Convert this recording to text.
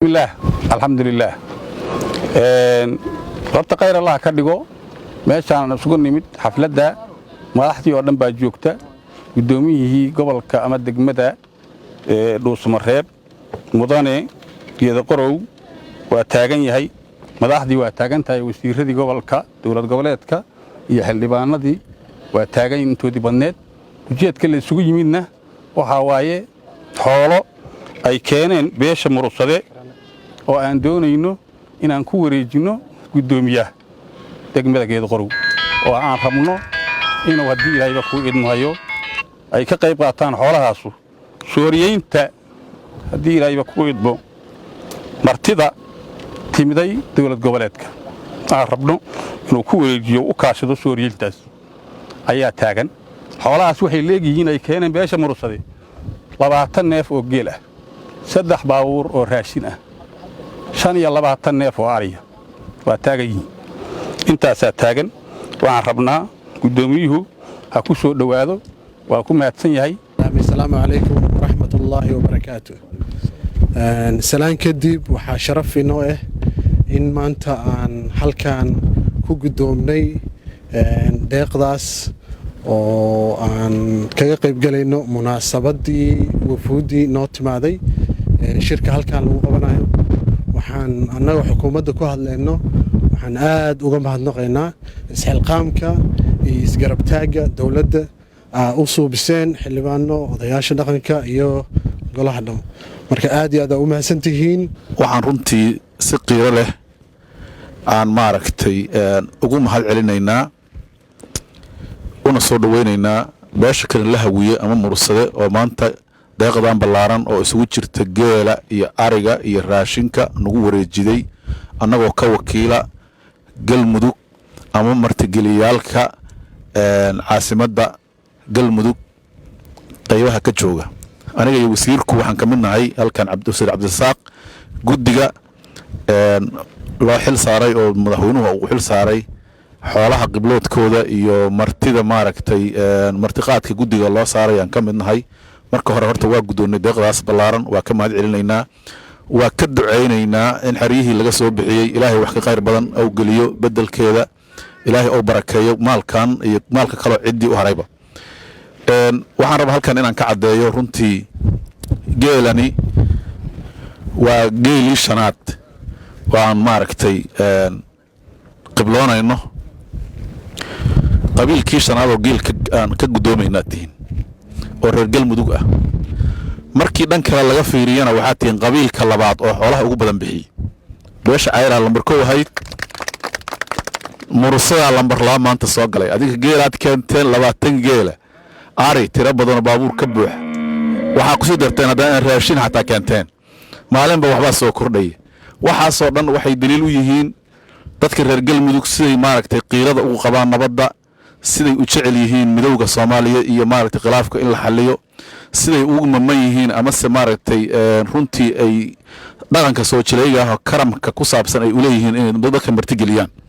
الله الحمد لله horta khayr Allah ka dhigo meeshaan isugu nimid xafladda madaxdii oo dhan baa joogta gudoomiyihii gobolka ama degmada Dhuusamareeb mudane geeda qorow waa taagan yahay madaxdii waa taagan tahay wasiiradii gobolka dawlad goboleedka iyo xildhibaanadii waa taagan intoodii badneed ujeedka la isugu yimidna waxa waaye xoolo ay keeneen beesha murugsade oo aan doonayno inaan ku wareejino gudoomiyaha degmada geeda qorow oo aan rabno inuu hadii Ilaahay ku idmayo ay ka qayb qaataan xoolahaas sooriyeynta hadii Ilaahay ku idmo martida timiday dawlad goboleedka aan rabno inuu ku wareejiyo u kaashado sooriyeyntaas ayaa taagan xoolahaas waxay leeyihiin ay keeneen beesha murugsade 20 neef oo geel ah 3 baabuur oo raashin ah 25 neef oo ariya waa taagayiin intaas taagan waxaan rabnaa gudoomiyuhu ha ku soo dhawaado waa ku maadsan yahay assalaamu alaykum warahmatullaahi wabarakaatuh salaan kadib waxa sharaf inoo ah in maanta aan halkaan ku gudoomnay deeqdaas oo aan kaga qayb galayno munaasabadii wafuudii noo timaaday shirka halkaan lagu qabanayo waxaan annaga xukuumadda ku hadlayno waxaan aad uga mahadnaqaynaa isxilqaamka iyo isgarabtaaga dawladda u suubiseen xildhibaano odayaasha dhaqanka iyo golaha dham marka aad iyo aad u mahadsantihiin waxaan runtii si qiiro leh aan maaragtay ugu mahad celinaynaa una soo dhaweynaynaa beesha kale la hawiye ama murugsade oo maanta deeqdan ballaaran oo isugu jirta geela iyo ariga iyo raashinka nagu wareejiday annagoo ka wakiila galmudug ama martigeliyaalka caasimadda galmudug qaybaha ka jooga aniga iyo wasiirku waxaan ka mid nahay halkan cabdisaaq guddiga loo xil saaray oo madaxweynuhu uu xil saaray xoolaha qibloodkooda iyo martida maaragtay martiqaadka guddiga loo saaray aan ka mid nahay marka hore horta waa gudoonay deeqdaas ballaaran waa ka mahad celinaynaa waa ka duceynaynaa in xariyihii laga soo bixiyay ilaahay wax ka qayr badan oo geliyo bedelkeeda ilaahay oo barakeeyo maalkan iyo maalka kale cidii u harayba waxaan rabaa halkan inaan ka cadeeyo runtii geelani waa geelii shanaad waan maaragtay qibloonayno qabiilkii shanaad oo geelka aan ka gudoomaynaa tihiin oo reer galmudug ah markii dhan kale laga fiiriyana waxa tiin qabiilka labaad oo xoolaha ugu badan bixiyay beesha cayra lambar 1 ahayd murugsada lambar 2 maanta soo galay adiga geelaad keenteen 20 geela ari tira badan baabuur ka buux waxa ku soo darteen hadaan raashin xataa keenteen maalinba waxba soo kordhay waxa soo dhan waxay daliil u yihiin dadka reer galmudug siday maaragtay qiirada ugu qabaan nabadda siday u jecel yihiin midowga Soomaaliya iyo maaragtay khilaafka in la xalliyo siday ugu mamman yihiin ama se maaragtay runtii ay dhaqanka soo jilayga karamka ku saabsan ay u leeyihiin in dadka martigeliyaan